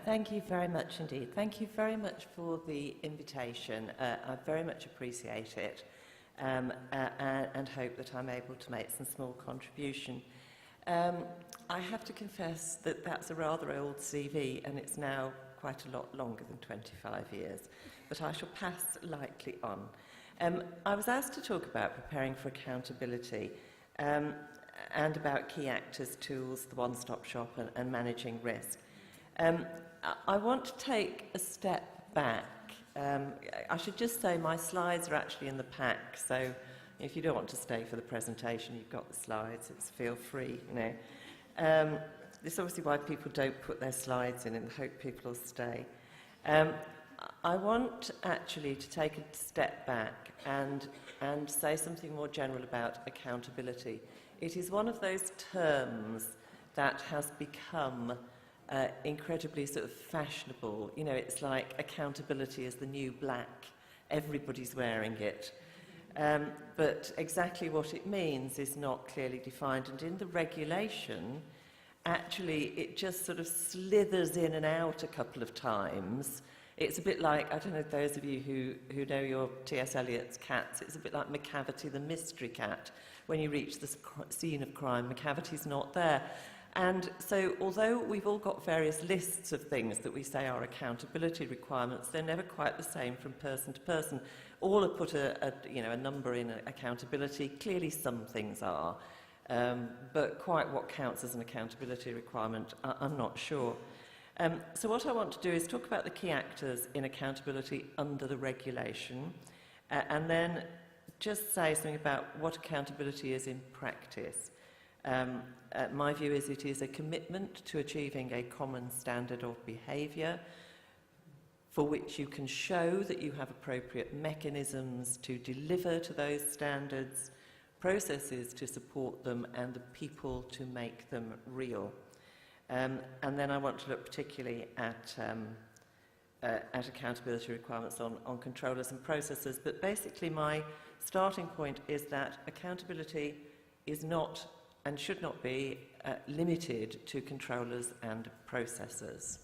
Thank you very much indeed. Thank you very much for the invitation. I very much appreciate it and hope that I'm able to make some small contribution. I have to confess that that's a rather old CV and it's now quite a lot longer than 25 years, but I shall pass lightly on. I was asked to talk about preparing for accountability and about key actors, tools, the one-stop shop and managing risk. I want to take a step back. I should just say my slides are actually in the pack, so if you don't want to stay for the presentation, you've got the slides, feel free, you know. This is obviously why people don't put their slides in the hope people will stay. I want actually to take a step back and say something more general about accountability. It is one of those terms that has become incredibly sort of fashionable. You know, it's like accountability is the new black. Everybody's wearing it. But exactly what it means is not clearly defined. And in the regulation, actually, it just sort of slithers in and out a couple of times. It's a bit like, I don't know, those of you who know your T.S. Eliot's cats, it's a bit like Macavity the mystery cat. When you reach the scene of crime, Macavity's not there. And so, although we've all got various lists of things that we say are accountability requirements, they're never quite the same from person to person. All have put a number in accountability. Clearly some things are, but quite what counts as an accountability requirement, I'm not sure. So what I want to do is talk about the key actors in accountability under the regulation, and then just say something about what accountability is in practice. My view is it is a commitment to achieving a common standard of behaviour for which you can show that you have appropriate mechanisms to deliver to those standards, processes to support them, and the people to make them real. And then I want to look particularly at accountability requirements on controllers and processors. But basically my starting point is that accountability is not and should not be limited to controllers and processors.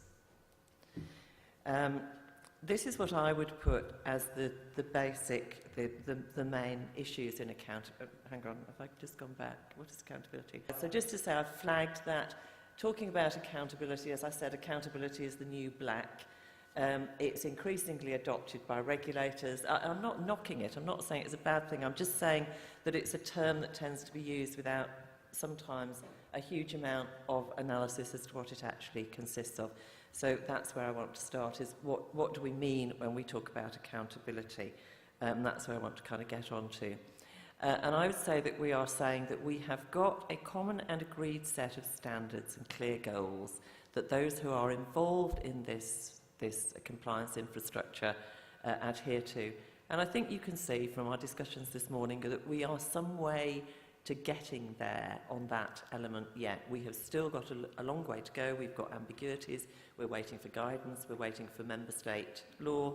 This is what I would put as the basic, the main issues in accountability. Hang on, have I just gone back? What is accountability? So just to say, I've flagged that talking about accountability, as I said, accountability is the new black. It's increasingly adopted by regulators. I'm not knocking it. I'm not saying it's a bad thing. I'm just saying that it's a term that tends to be used without sometimes a huge amount of analysis as to what it actually consists of. So that's where I want to start, is what do we mean when we talk about accountability? That's where I want to kind of get on to. And I would say that we are saying that we have got a common and agreed set of standards and clear goals that those who are involved in this compliance infrastructure adhere to. And I think you can see from our discussions this morning that we are some way to getting there on that element yet. We have still got a long way to go. We've got ambiguities. We're waiting for guidance. We're waiting for member state law.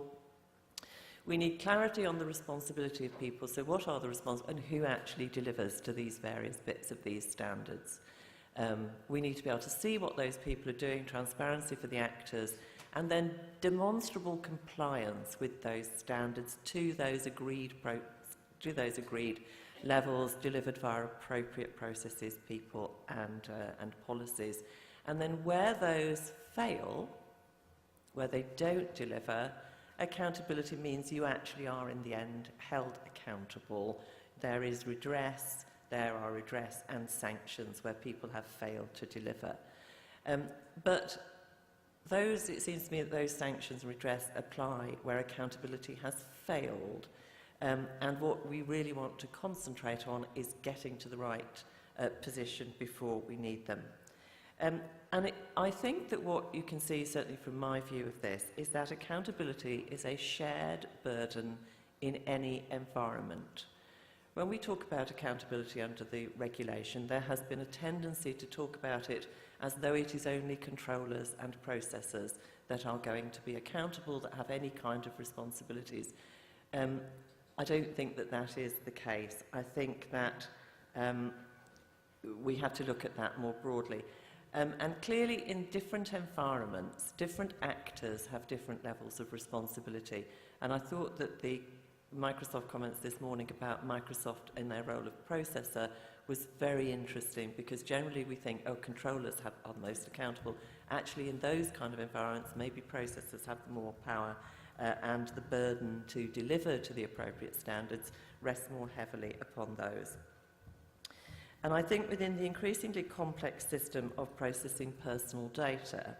We need clarity on the responsibility of people. So what are the and who actually delivers to these various bits of these standards? We need to be able to see what those people are doing, transparency for the actors, and then demonstrable compliance with those standards to those agreed levels delivered via appropriate processes, people and policies. And then where those fail, where they don't deliver, accountability means you actually are in the end held accountable. There is redress, there are redress and sanctions where people have failed to deliver. But it seems to me that those sanctions and redress apply where accountability has failed. And what we really want to concentrate on is getting to the right position before we need them. I think that what you can see, certainly from my view of this, is that accountability is a shared burden in any environment. When we talk about accountability under the regulation, there has been a tendency to talk about it as though it is only controllers and processors that are going to be accountable, that have any kind of responsibilities. I don't think that that is the case. I think that we have to look at that more broadly. And clearly in different environments, different actors have different levels of responsibility. And I thought that the Microsoft comments this morning about Microsoft in their role of processor was very interesting, because generally we think, oh, controllers are the most accountable. Actually, in those kind of environments, maybe processors have more power and the burden to deliver to the appropriate standards rests more heavily upon those. And I think within the increasingly complex system of processing personal data,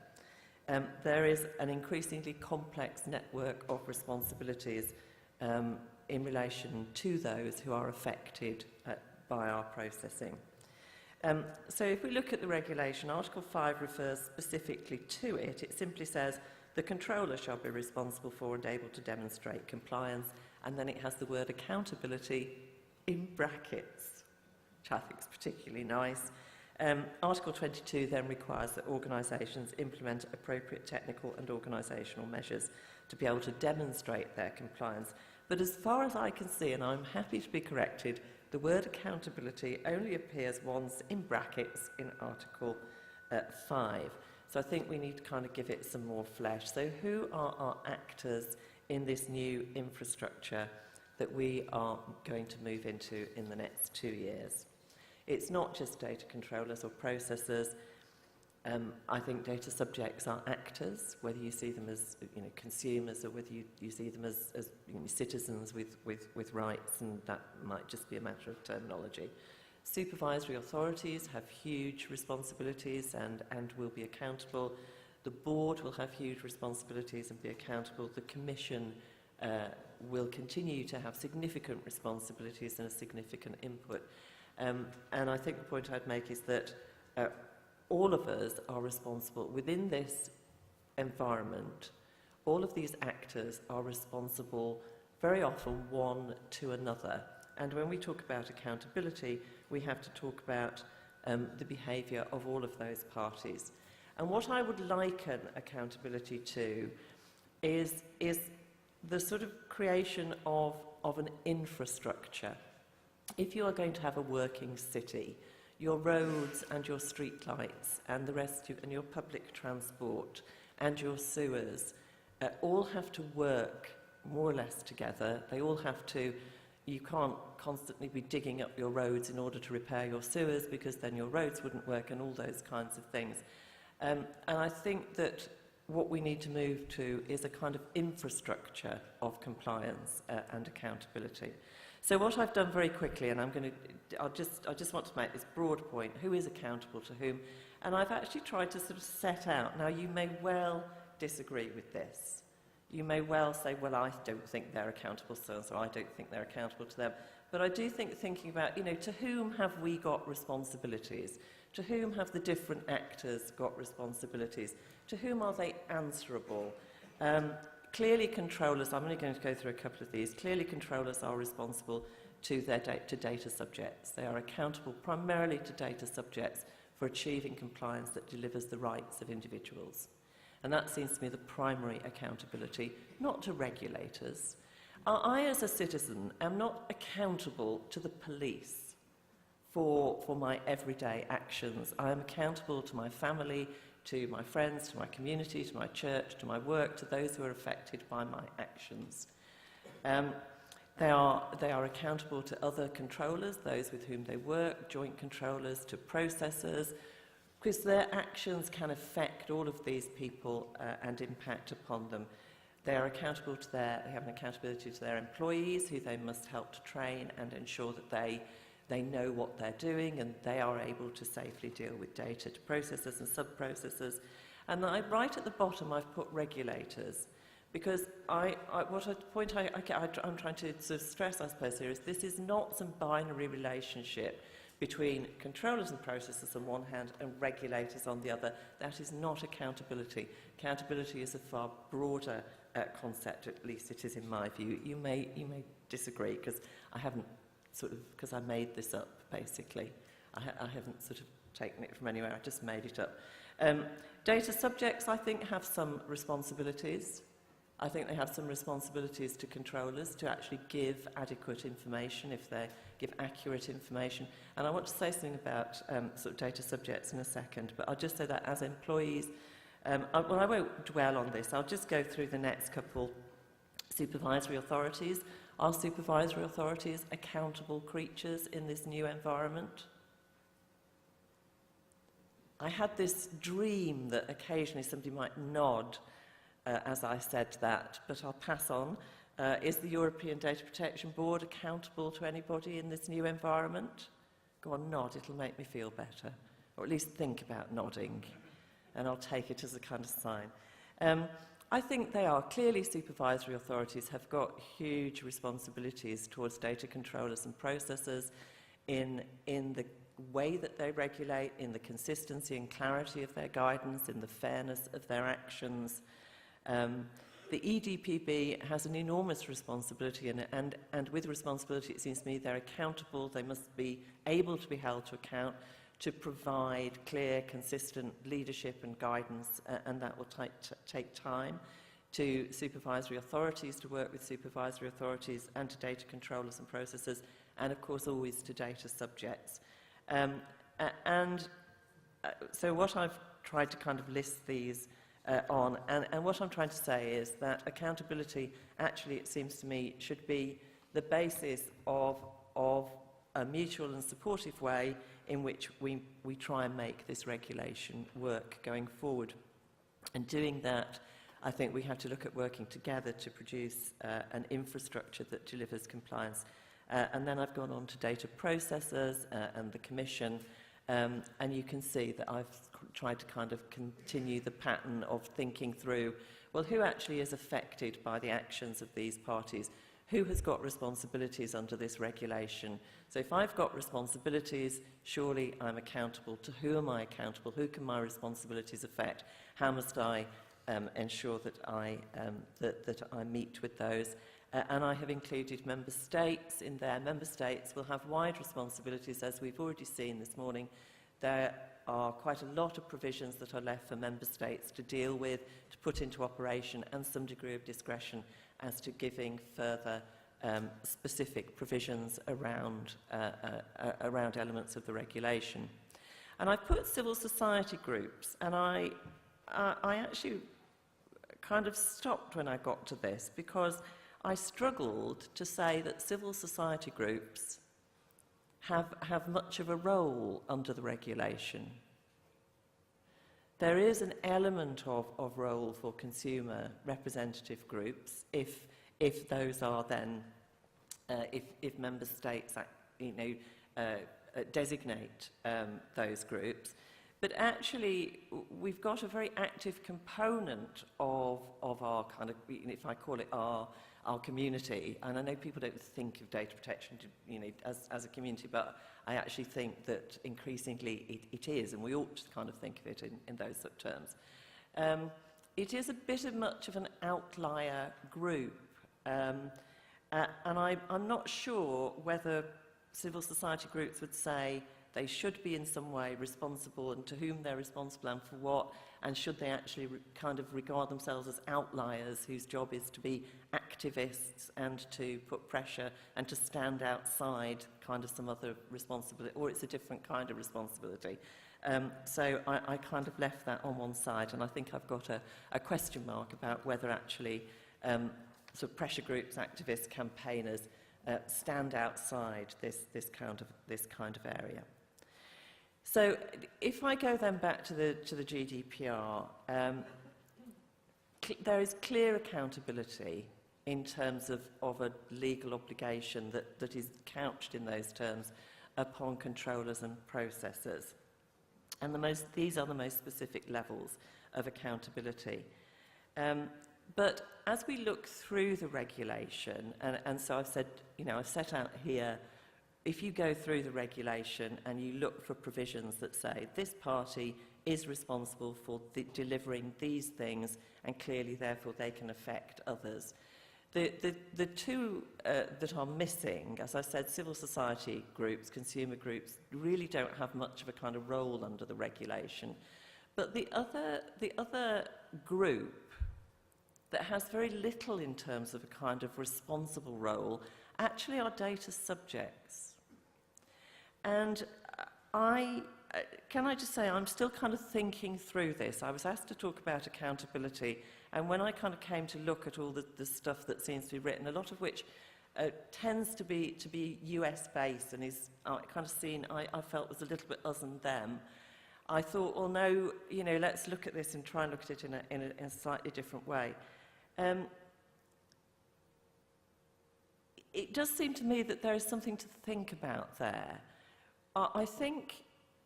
there is an increasingly complex network of responsibilities in relation to those who are affected by our processing. So if we look at the regulation, Article 5 refers specifically to it. It simply says, the controller shall be responsible for and able to demonstrate compliance, and then it has the word accountability in brackets, which I think is particularly nice. Article 22 then requires that organisations implement appropriate technical and organisational measures to be able to demonstrate their compliance. But as far as I can see, and I'm happy to be corrected, the word accountability only appears once in brackets in Article 5. So I think we need to kind of give it some more flesh. So who are our actors in this new infrastructure that we are going to move into in the next 2 years? It's not just data controllers or processors. I think data subjects are actors, whether you see them as consumers or whether you see them as citizens with rights, and that might just be a matter of terminology. Supervisory authorities have huge responsibilities and will be accountable. The board will have huge responsibilities and be accountable. The Commission will continue to have significant responsibilities and a significant input. And I think the point I'd make is that all of us are responsible within this environment. All of these actors are responsible very often one to another. And when we talk about accountability, we have to talk about the behaviour of all of those parties. And what I would liken accountability to is the sort of creation of an infrastructure. If you are going to have a working city, your roads and your street lights and the rest of, and your public transport and your sewers all have to work more or less together. They all have to, you can't constantly be digging up your roads in order to repair your sewers, because then your roads wouldn't work, and all those kinds of things. And I think that what we need to move to is a kind of infrastructure of compliance and accountability. So what I've done very quickly, and I just want to make this broad point: who is accountable to whom? And I've actually tried to sort of set out. Now, you may well disagree with this. You may well say, well, I don't think they're accountable, so I don't think they're accountable to them. But I do think thinking about, to whom have we got responsibilities? To whom have the different actors got responsibilities? To whom are they answerable? Clearly controllers, I'm only going to go through a couple of these. Clearly controllers are responsible to data subjects. They are accountable primarily to data subjects for achieving compliance that delivers the rights of individuals. And that seems to me the primary accountability, not to regulators. I, as a citizen, am not accountable to the police for my everyday actions. I am accountable to my family, to my friends, to my community, to my church, to my work, to those who are affected by my actions. They are accountable to other controllers, those with whom they work, joint controllers, to processors, because their actions can affect all of these people and impact upon them. They are accountable to they have an accountability to their employees, who they must help to train and ensure that they know what they're doing and they are able to safely deal with data, to processors and sub-processors. And right at the bottom I've put regulators, because I'm trying to sort of stress, I suppose, here is this is not some binary relationship between controllers and processors on one hand and regulators on the other. That is not accountability. Accountability is a far broader concept, at least it is in my view. You may disagree, because because I made this up, basically. I haven't sort of taken it from anywhere, I just made it up. Data subjects, I think, have some responsibilities. I think they have some responsibilities to controllers to actually give adequate information, if they give accurate information. And I want to say something about sort of data subjects in a second, but I'll just say that as employees, well, I won't dwell on this. I'll just go through the next couple. Supervisory authorities. Are supervisory authorities accountable creatures in this new environment? I had this dream that occasionally somebody might nod as I said that, but I'll pass on. Is the European Data Protection Board accountable to anybody in this new environment? Go on, nod, it'll make me feel better. Or at least think about nodding, and I'll take it as a kind of sign. I think they are. Clearly, supervisory authorities have got huge responsibilities towards data controllers and processors in the way that they regulate, in the consistency and clarity of their guidance, in the fairness of their actions. The EDPB has an enormous responsibility, and with responsibility, it seems to me they're accountable. They must be able to be held to account to provide clear, consistent leadership and guidance, and that will take time. To supervisory authorities to work with supervisory authorities, and to data controllers and processors, and of course always to data subjects. So what I've tried to kind of list these on, and what I'm trying to say is that accountability, actually, it seems to me, should be the basis of a mutual and supportive way in which we try and make this regulation work going forward. And doing that, I think we have to look at working together to produce an infrastructure that delivers compliance. And then I've gone on to data processors and the Commission, and you can see that I've tried to kind of continue the pattern of thinking through, well, who actually is affected by the actions of these parties? Who has got responsibilities under this regulation? So if I've got responsibilities, surely I'm accountable. To who am I accountable? Who can my responsibilities affect? How must I ensure that I meet with those? And I have included member states in there. Member states will have wide responsibilities, as we've already seen this morning. There are quite a lot of provisions that are left for member states to deal with, to put into operation, and some degree of discretion as to giving further specific provisions around elements of the regulation. And I've put civil society groups, and I actually kind of stopped when I got to this, because I struggled to say that civil society groups have much of a role under the regulation. There is an element of role for consumer representative groups if those are then, if member states designate those groups. But actually, we've got a very active component of our kind of, if I call it our community, and I know people don't think of data protection as a community, but I actually think that increasingly it is, and we ought to kind of think of it in those sort of terms. It is a bit of much of an outlier group, and I'm not sure whether civil society groups would say they should be in some way responsible, and to whom they're responsible and for what, and should they actually kind of regard themselves as outliers whose job is to be activists and to put pressure and to stand outside kind of some other responsibility, or it's a different kind of responsibility. So I kind of left that on one side, and I think I've got a question mark about whether actually sort of pressure groups, activists, campaigners stand outside this kind of area. So if I go then back to the GDPR, there is clear accountability in terms of a legal obligation that is couched in those terms upon controllers and processors. And these are the most specific levels of accountability. But as we look through the regulation, and so I've said, I've set out here, if you go through the regulation and you look for provisions that say this party is responsible for delivering these things, and clearly, therefore, they can affect others. The two that are missing, as I said, civil society groups, consumer groups, really don't have much of a kind of role under the regulation. But the other group that has very little in terms of a kind of responsible role actually are data subjects. And can I just say, I'm still kind of thinking through this. I was asked to talk about accountability, and when I kind of came to look at all the stuff that seems to be written, a lot of which tends to be US-based and is kind of seen, I felt was a little bit us and them. I thought, well, no, you know, let's look at this and try and look at it in a slightly different way. It does seem to me that there is something to think about there. I think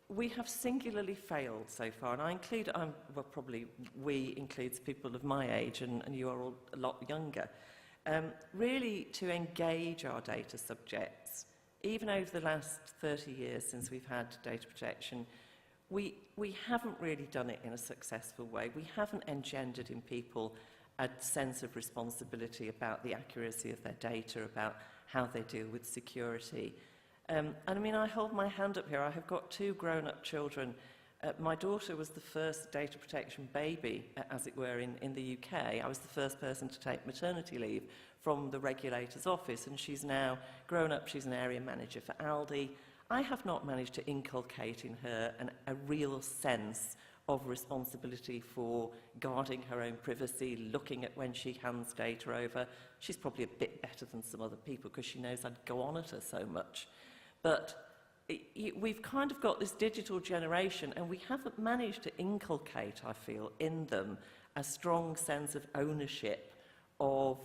we have singularly failed so far, and I include, well, probably we includes people of my age, and you are all a lot younger, really to engage our data subjects. Even over the last 30 years since we've had data protection, we haven't really done it in a successful way. We haven't engendered in people a sense of responsibility about the accuracy of their data, about how they deal with security. And I mean, I hold my hand up here. I have got 2 grown-up children. My daughter was the first data protection baby, as it were, in the UK. I was the first person to take maternity leave from the regulator's office, and she's now grown up. She's an area manager for Aldi. I have not managed to inculcate in her a real sense of responsibility for guarding her own privacy, looking at when she hands data over. She's probably a bit better than some other people because she knows I'd go on at her so much. But we've kind of got this digital generation, and we haven't managed to inculcate, I feel, in them a strong sense of ownership, of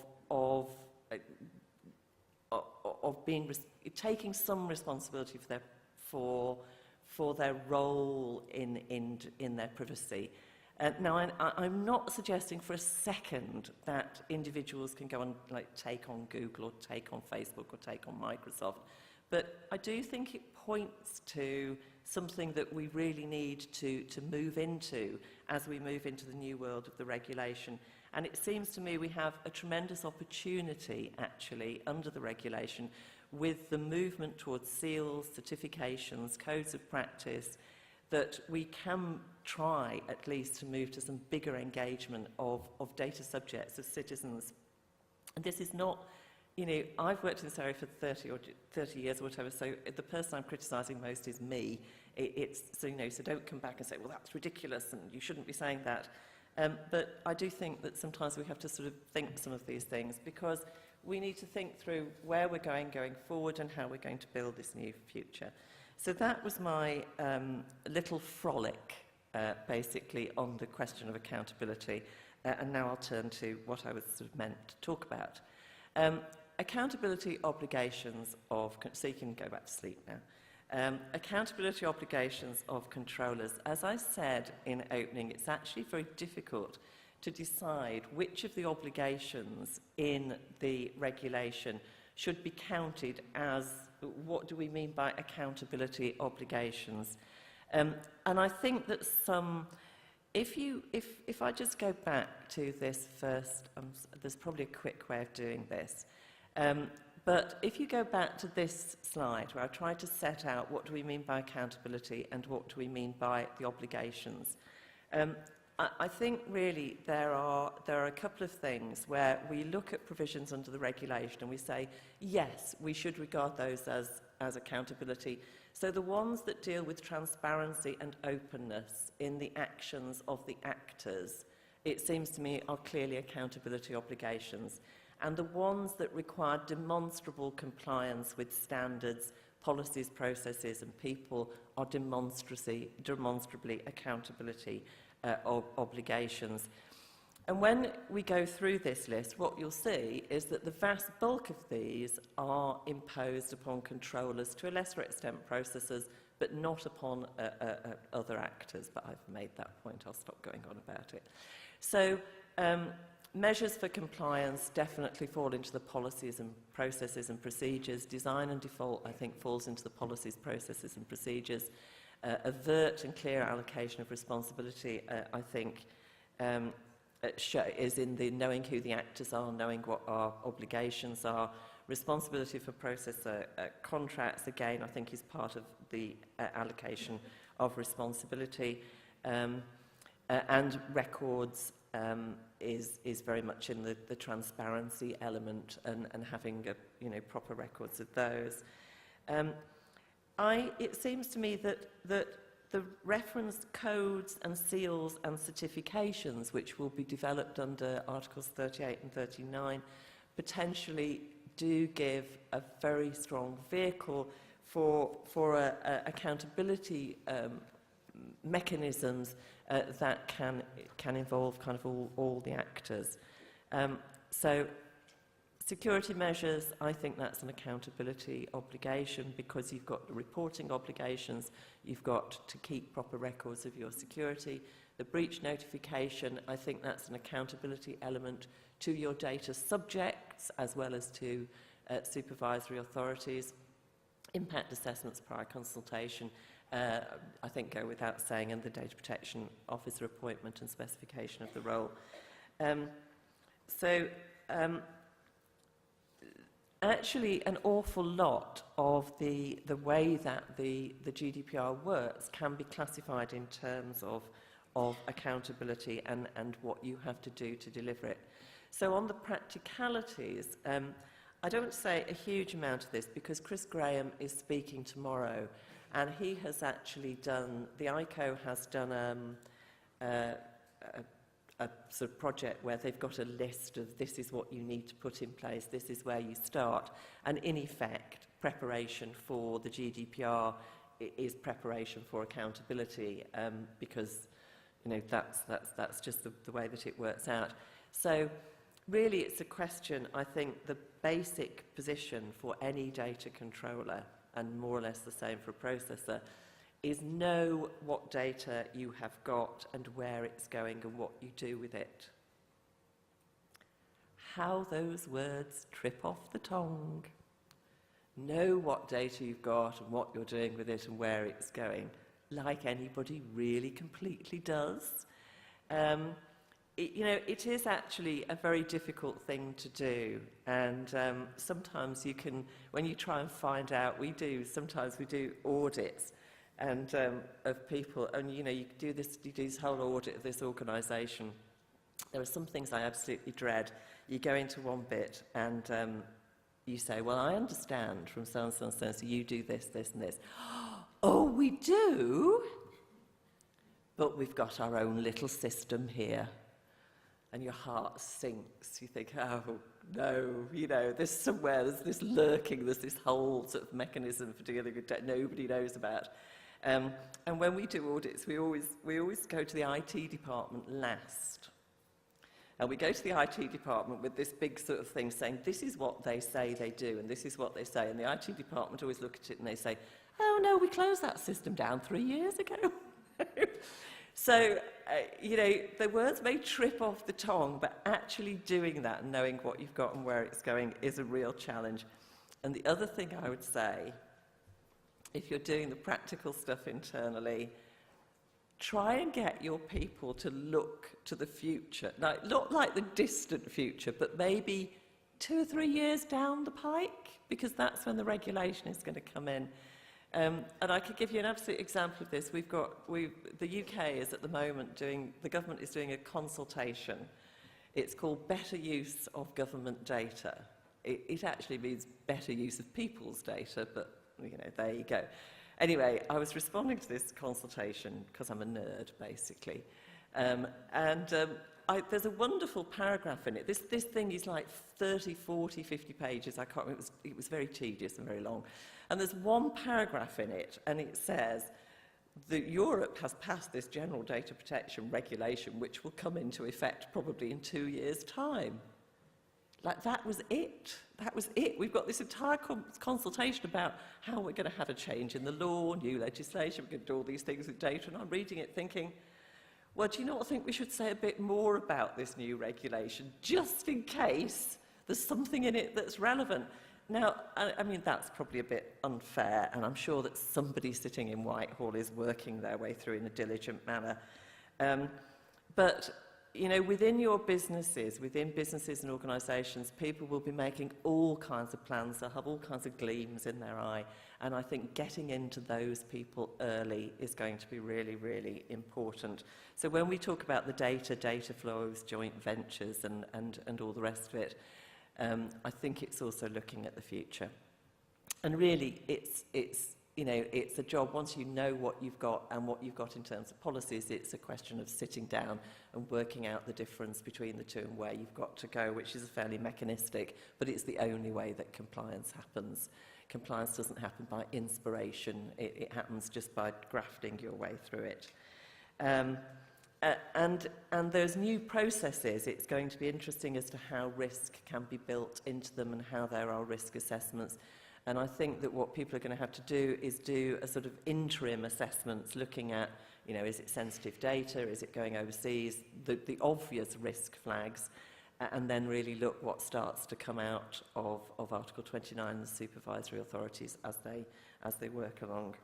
being taking some responsibility for their role in their privacy. Now, I'm not suggesting for a second that individuals can go and take on Google or take on Facebook or take on Microsoft, but I do think it points to something that we really need to move into as we move into the new world of the regulation. And it seems to me we have a tremendous opportunity, actually, under the regulation, with the movement towards seals, certifications, codes of practice, that we can try, at least, to move to some bigger engagement of data subjects, of citizens. And this is not, you know, I've worked in this area for 30 years or whatever, so the person I'm criticising most is me. So, you know, so don't come back and say, well, that's ridiculous and you shouldn't be saying that. But I do think that sometimes we have to sort of think some of these things, because we need to think through where we're going forward and how we're going to build this new future. So that was my little frolic, basically, on the question of accountability. And now I'll turn to what I was sort of meant to talk about. Accountability obligations of, so you can go back to sleep now. Accountability obligations of controllers. As I said in opening, it's actually very difficult to decide which of the obligations in the regulation should be counted as, what do we mean by accountability obligations? And I think that if I just go back to this first, there's probably a quick way of doing this. But if you go back to this slide where I tried to set out what do we mean by accountability and what do we mean by the obligations, I think really there are a couple of things where we look at provisions under the regulation and we say, yes, we should regard those as accountability. So the ones that deal with transparency and openness in the actions of the actors, it seems to me, are clearly accountability obligations. And the ones that require demonstrable compliance with standards, policies, processes and people are demonstrably accountability obligations. And when we go through this list, what you'll see is that the vast bulk of these are imposed upon controllers, to a lesser extent processors, but not upon other actors. But I've made that point, I'll stop going on about it. So measures for compliance definitely fall into the policies and processes and procedures. Design and default, I think, falls into the policies, processes and procedures. Avert and clear allocation of responsibility, I think, is in the knowing who the actors are, knowing what our obligations are. Responsibility for processor contracts, again, I think is part of the allocation of responsibility. and records is very much in the transparency element and having proper records of those. It seems to me that the referenced codes and seals and certifications, which will be developed under Articles 38 and 39, potentially do give a very strong vehicle for accountability mechanisms that can involve kind of all the actors. So security measures, I think that's an accountability obligation because you've got the reporting obligations, you've got to keep proper records of your security. The breach notification, I think that's an accountability element to your data subjects as well as to supervisory authorities. Impact assessments prior consultation, I think go without saying, and the data protection officer appointment and specification of the role. Actually, an awful lot of the way that the GDPR works can be classified in terms of accountability and what you have to do to deliver it. So on the practicalities, I don't say a huge amount of this because Chris Graham is speaking tomorrow, and he has actually done, the ICO has done a sort of project where they've got a list of this is what you need to put in place, this is where you start, and in effect, preparation for the GDPR is preparation for accountability because that's just the way that it works out. So really it's a question, I think the basic position for any data controller, and more or less the same for a processor, is know what data you have got and where it's going and what you do with it. How those words trip off the tongue. Know what data you've got and what you're doing with it and where it's going, like anybody really completely does. It is actually a very difficult thing to do, and sometimes you can, when you try and find out, sometimes we do audits and of people, and you do this whole audit of this organisation. There are some things I absolutely dread. You go into one bit and you say, well, I understand from so and so and so, so you do this, this and this. Oh, we do? But we've got our own little system here. And your heart sinks. You think, oh, no, there's this lurking, there's this whole sort of mechanism for dealing with debt nobody knows about. And when we do audits, we always go to the IT department last. And we go to the IT department with this big sort of thing saying, this is what they say they do, and this is what they say. And the IT department always look at it and they say, oh, no, we closed that system down 3 years ago. So, the words may trip off the tongue, but actually doing that and knowing what you've got and where it's going is a real challenge. And the other thing I would say, if you're doing the practical stuff internally, try and get your people to look to the future. Now, not like the distant future, but maybe 2 or 3 years down the pike, because that's when the regulation is going to come in. And I could give you an absolute example of this. The UK is at the moment the government is doing a consultation. It's called Better Use of Government Data. It actually means better use of people's data, but, there you go. Anyway, I was responding to this consultation because I'm a nerd, basically. There's a wonderful paragraph in it. This thing is like 30, 40, 50 pages. I can't remember. It was very tedious and very long. And there's one paragraph in it, and it says that Europe has passed this general data protection regulation, which will come into effect probably in 2 years' time. Like, that was it. That was it. We've got this entire consultation about how we're going to have a change in the law, new legislation, we're going to do all these things with data, and I'm reading it thinking, well, do you know what? I think we should say a bit more about this new regulation, just in case there's something in it that's relevant. Now, I mean, that's probably a bit unfair, and I'm sure that somebody sitting in Whitehall is working their way through in a diligent manner. But, you know, within businesses and organisations, people will be making all kinds of plans. They'll have all kinds of gleams in their eye. And I think getting into those people early is going to be really, really important. So when we talk about the data flows, joint ventures and all the rest of it, I think it's also looking at the future. And really, it's you know, it's a job, once you know what you've got and what you've got in terms of policies, it's a question of sitting down and working out the difference between the two and where you've got to go, which is fairly mechanistic, but it's the only way that compliance happens. Compliance doesn't happen by inspiration, it happens just by grafting your way through it. And those new processes, it's going to be interesting as to how risk can be built into them and how there are risk assessments. And I think that what people are going to have to do is do a sort of interim assessments, looking at, you know, is it sensitive data, is it going overseas, the obvious risk flags, and then really look what starts to come out of Article 29 and the supervisory authorities as they work along.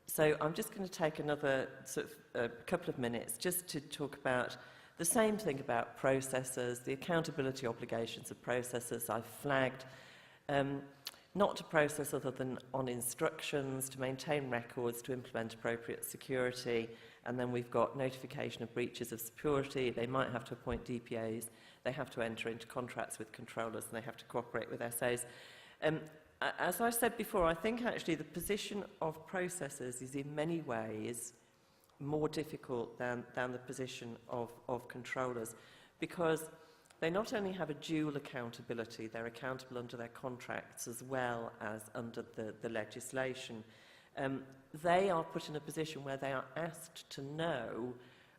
So I'm just going to take another sort of couple of minutes just to talk about the same thing about processors, the accountability obligations of processors. I've flagged not to process other than on instructions, to maintain records, to implement appropriate security, and then we've got notification of breaches of security. They might have to appoint DPAs, they have to enter into contracts with controllers, and they have to cooperate with SAs. As I said before, I think actually the position of processors is in many ways more difficult than the position of controllers, because they not only have a dual accountability, they're accountable under their contracts as well as under the legislation. They are put in a position where they are asked to know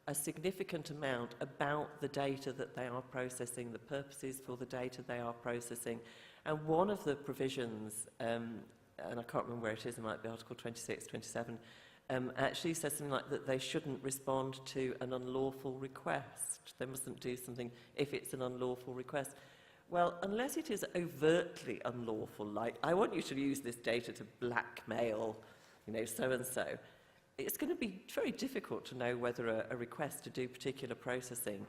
a significant amount about the data that they are processing, the purposes for the data they are processing. And one of the provisions, and I can't remember where it is, it might be Article 26, 27, actually says something like that they shouldn't respond to an unlawful request. They mustn't do something if it's an unlawful request. Well, unless it is overtly unlawful, like, I want you to use this data to blackmail, you know, so-and-so, it's going to be very difficult to know whether a request to do particular processing,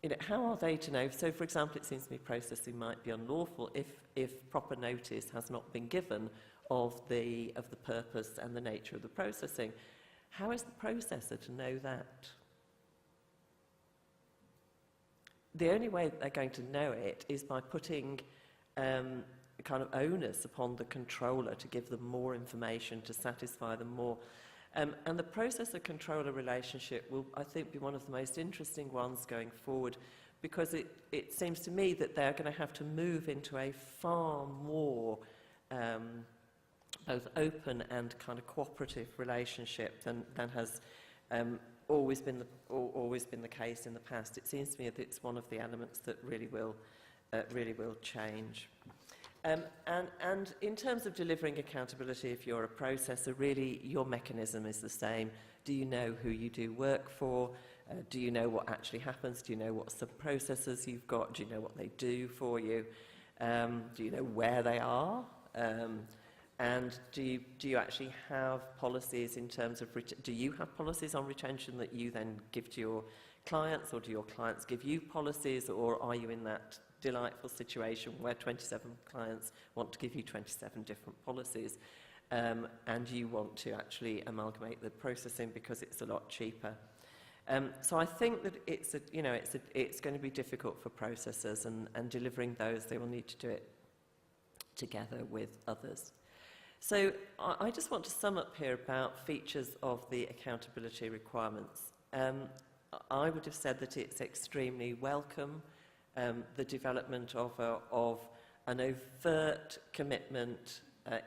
you know, how are they to know? So, for example, it seems to me processing might be unlawful if proper notice has not been given of the purpose and the nature of the processing. How is the processor to know that? The only way that they're going to know it is by putting kind of onus upon the controller to give them more information, to satisfy them more. And the processor-controller relationship will, I think, be one of the most interesting ones going forward, because it seems to me that they're going to have to move into a far more both open and kind of cooperative relationship than has always been the case in the past. It seems to me that it's one of the elements that really will change. And in terms of delivering accountability, if you're a processor, really your mechanism is the same. Do you know who you do work for? Do you know what actually happens? Do you know what sub-processors you've got? Do you know what they do for you? Do you know where they are? And do you actually have policies in terms of, do you have policies on retention that you then give to your clients, or do your clients give you policies, or are you in that delightful situation where 27 clients want to give you 27 different policies, and you want to actually amalgamate the processing because it's a lot cheaper? So I think that it's going to be difficult for processors, and delivering those, they will need to do it together with others. So I just want to sum up here about features of the accountability requirements. I would have said that it's extremely welcome, the development of an overt commitment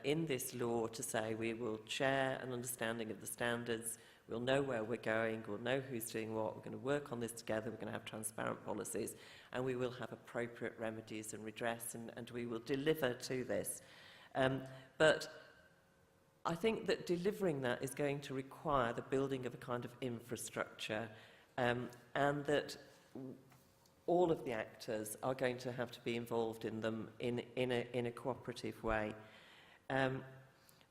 in this law to say we will share an understanding of the standards, we'll know where we're going, we'll know who's doing what, we're going to work on this together, we're going to have transparent policies, and we will have appropriate remedies and redress, and we will deliver to this. But I think that delivering that is going to require the building of a kind of infrastructure, and that all of the actors are going to have to be involved in them in a cooperative way.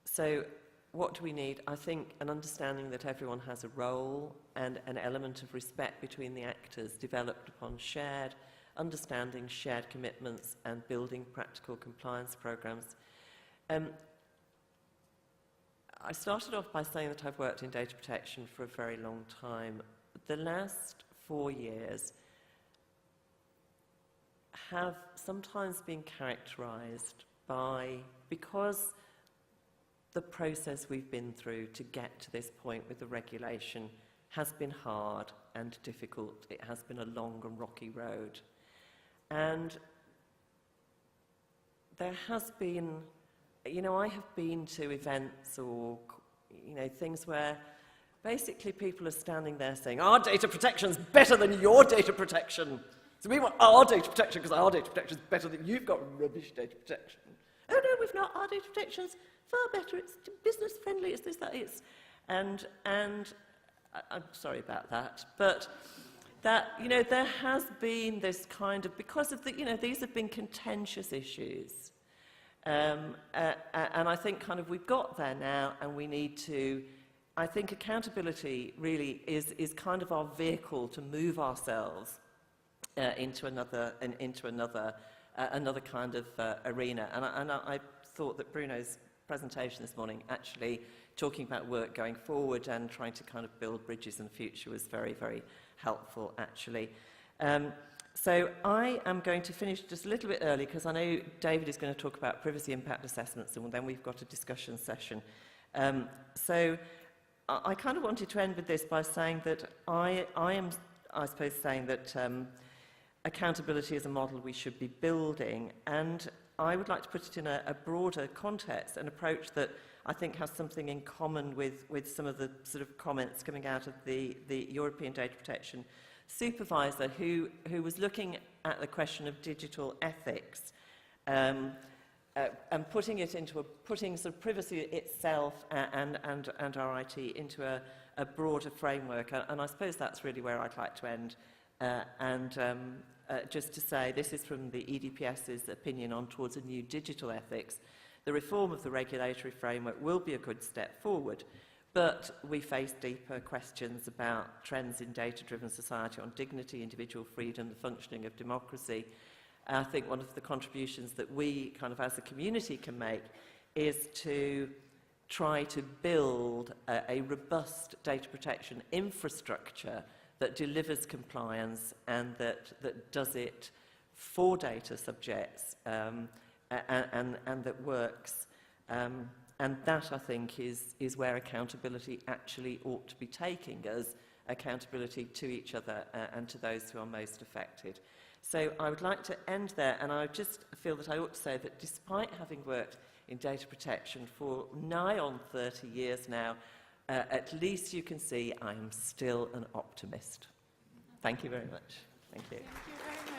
So what do we need? I think an understanding that everyone has a role and an element of respect between the actors developed upon shared understanding, shared commitments and building practical compliance programs. I started off by saying that I've worked in data protection for a very long time. The last 4 years have sometimes been characterised by, because the process we've been through to get to this point with the regulation has been hard and difficult. It has been a long and rocky road. And there has been, you know, I have been to events or, you know, things where basically people are standing there saying, our data protection's better than your data protection. So we want our data protection because our data protection is better than you've got rubbish data protection. Oh no, we've not. Our data protection's far better. It's business friendly. It's this, that, it's... And I'm sorry about that, but that, you know, there has been this kind of, because of the, you know, these have been contentious issues. And I think kind of we've got there now, and we need to, I think accountability really is kind of our vehicle to move ourselves into another kind of arena. And I thought that Bruno's presentation this morning, actually talking about work going forward and trying to kind of build bridges in the future, was very, very helpful, actually. So I am going to finish just a little bit early because I know David is going to talk about privacy impact assessments, and then we've got a discussion session. So I kind of wanted to end with this by saying that I am, I suppose, saying that accountability is a model we should be building, and I would like to put it in a broader context, an approach that I think has something in common with some of the sort of comments coming out of the European Data Protection Supervisor, who was looking at the question of digital ethics and putting sort of privacy itself and our IT into a broader framework. And I suppose that's really where I'd like to end. Just to say, this is from the EDPS's opinion on towards a new digital ethics. The reform of the regulatory framework will be a good step forward, but we face deeper questions about trends in data-driven society on dignity, individual freedom, the functioning of democracy. I think one of the contributions that we kind of as a community can make is to try to build a robust data protection infrastructure that delivers compliance and that does it for data subjects and that works. And that, I think, is where accountability actually ought to be taking us, accountability to each other and to those who are most affected. So I would like to end there, and I just feel that I ought to say that despite having worked in data protection for nigh on 30 years now, at least you can see I am still an optimist. Thank you very much. Thank you. Thank you very much.